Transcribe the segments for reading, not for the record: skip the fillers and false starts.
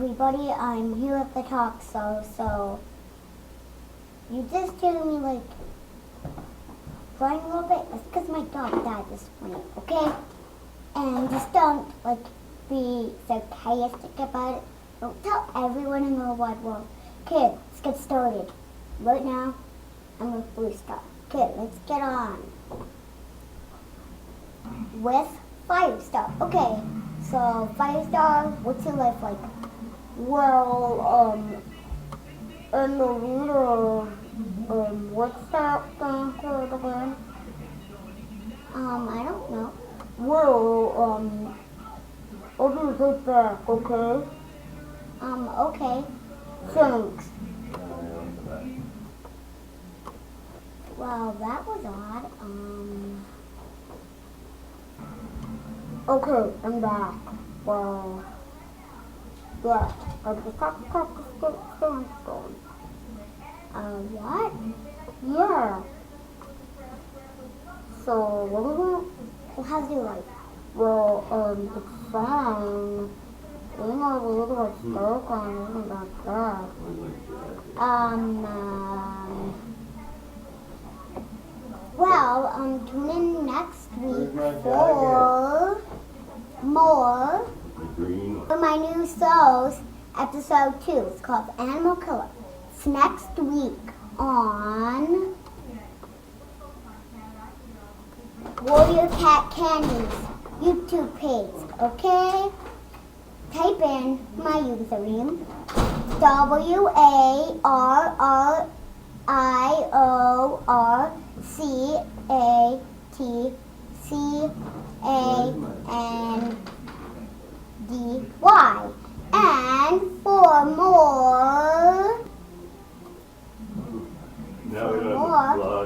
everybody, I'm here at the talk show, so you just hear me like crying a little bit. That's because my dog died this morning, okay? And just don't like be sarcastic about it. Don't tell everyone in the wide world. Okay, let's get started. Right now, I'm with Blue Star. Okay, let's get on with Firestar. Okay, so Firestar, what's your life like? Well, in the leader, what's that thing called again? I don't know. Well, I'll be right back, okay? Okay. Thanks. Well, that was odd. Okay, I'm back. Well, yeah, I just have to practice the sandstone. What? Yeah. So, what do you Well, how's your life? Well, it's fine. You know, the little stroke on isn't that bad. Tune in next week for more for my new shows, episode 2. It's called Animal Killer. It's next week on Warrior Cat Candy's YouTube page, okay? Type in my username, WARRORCATCANDY. And for more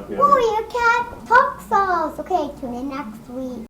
Warrior Cat Talk Songs. Okay, tune in next week.